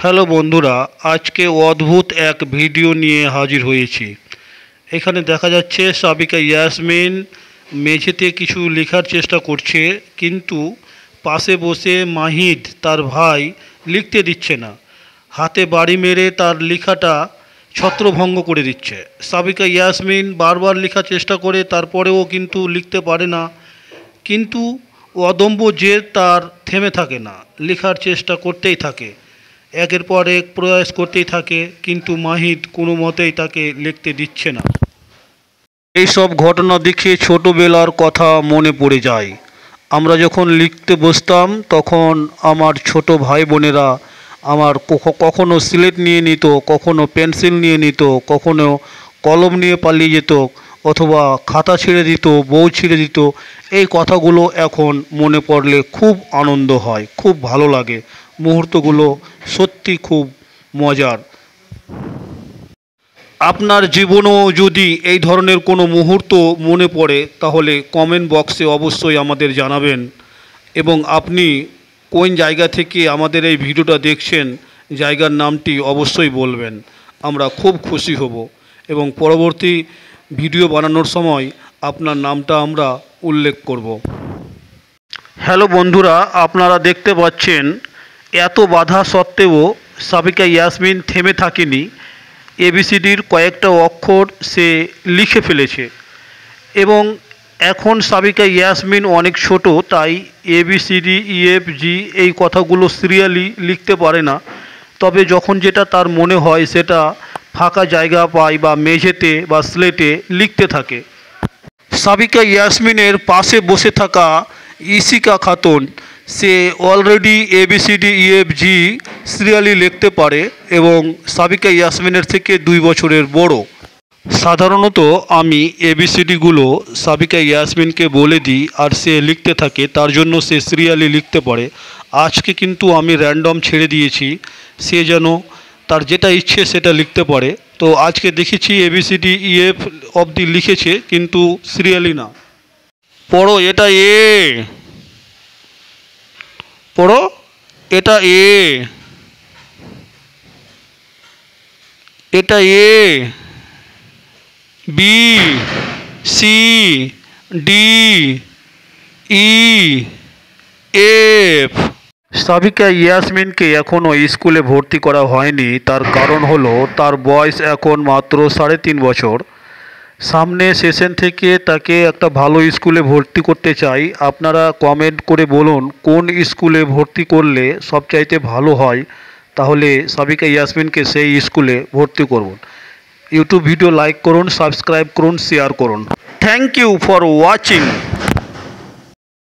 Hello বন্ধুরা, আজকে অদ্ভুত এক ভিডিও নিয়ে হাজির হয়েছি। এখানে দেখা যাচ্ছে সাবিকা ইয়াসমিন মেঝেতে কিছু লেখার চেষ্টা করছে, কিন্তু পাশে বসে মাহিদ তার ভাই লিখতে দিচ্ছে না। হাতে বাড়ি মেরে তার লেখাটা ছত্রভঙ্গ করে দিচ্ছে। সাবিকা ইয়াসমিন বারবার লেখার চেষ্টা করে, তারপরেও কিন্তু লিখতে পারে না। কিন্তু অদম্য জেদ তার থেমে থাকে না, লেখার চেষ্টা করতেই থাকে, একের পর এক প্রয়াস করতেই থাকে, কিন্তু মাহিদ কোনো মতেই তাকে লিখতে দিচ্ছে না। এইসব ঘটনা দেখে ছোটোবেলার কথা মনে পড়ে যায়। আমরা যখন লিখতে বসতাম তখন আমার ছোট ভাই বোনেরা আমার কখনো স্লেট নিয়ে নিত, কখনো পেন্সিল নিয়ে নিত, কখনো কলম নিয়ে পালিয়ে যেত, অথবা খাতা ছিঁড়ে দিত, বই ছিঁড়ে দিত। এই কথাগুলো এখন মনে পড়লে খুব আনন্দ হয়, খুব ভালো লাগে। মুহূর্তগুলো সত্যি খুব মজার। আপনার জীবনেও যদি এই ধরনের কোনো মুহূর্ত মনে পড়ে তাহলে কমেন্ট বক্সে অবশ্যই আমাদের জানাবেন, এবং আপনি কোন জায়গা থেকে আমাদের এই ভিডিওটা দেখছেন জায়গার নামটি অবশ্যই বলবেন। আমরা খুব খুশি হব এবং পরবর্তী ভিডিও বানানোর সময় আপনার নামটা আমরা উল্লেখ করব। হ্যালো বন্ধুরা, আপনারা দেখতে পাচ্ছেন এত বাধা সত্ত্বেও সাবিকা ইয়াসমিন থেমে থাকেনি। এবিসিডির কয়েকটা অক্ষর সে লিখে ফেলেছে, এবং এখন সাবিকা ইয়াসমিন অনেক ছোট, তাই এবিসিডি ইএফজি এই কথাগুলো সিরিয়ালি লিখতে পারে না। তবে যখন যেটা তার মনে হয় সেটা ফাঁকা জায়গা পায় বা মেঝেতে বা স্লেটে লিখতে থাকে। সাবিকা ইয়াসমিনের পাশে বসে থাকা ইশিকা খাতুন, সে অলরেডি এবিসিডি ইএফজি সিরিয়ালি লিখতে পারে এবং সাবিকা ইয়াসমিনের থেকে 2 বছরের বড়। সাধারণত আমি এবিসিডিগুলো সাবিকা ইয়াসমিনকে বলে দিই আর সে লিখতে থাকে, তার জন্য সে সিরিয়ালি লিখতে পারে। আজকে কিন্তু আমি র্যান্ডম ছেড়ে দিয়েছি, সে যেন তার যেটা ইচ্ছে সেটা লিখতে পারে। তো আজকে দেখেছি এবিসিডি ইএফ অবধি লিখেছে, কিন্তু সিরিয়ালি না। পড়ো, এটা এ, পড়ো, এটা এ, এটা এ, বি, সি, ডি, ই, এফ। সাবিকা ইয়াসমিনকে এখনও স্কুলে ভর্তি করা হয়নি, তার কারণ হলো তার বয়স এখন মাত্র 3.5 বছর। সামনে সেশন থেকে তাকে একটা ভালো স্কুলে ভর্তি করতে চাই। আপনারা কমেন্ট করে বলুন কোন স্কুলে ভর্তি করলে সবচাইতে ভালো হয়, তাহলে সাবিকা ইয়াসমিনকে সেই স্কুলে ভর্তি করুন। ইউটিউব ভিডিও লাইক করুন, সাবস্ক্রাইব করুন, শেয়ার করুন। Thank you for watching.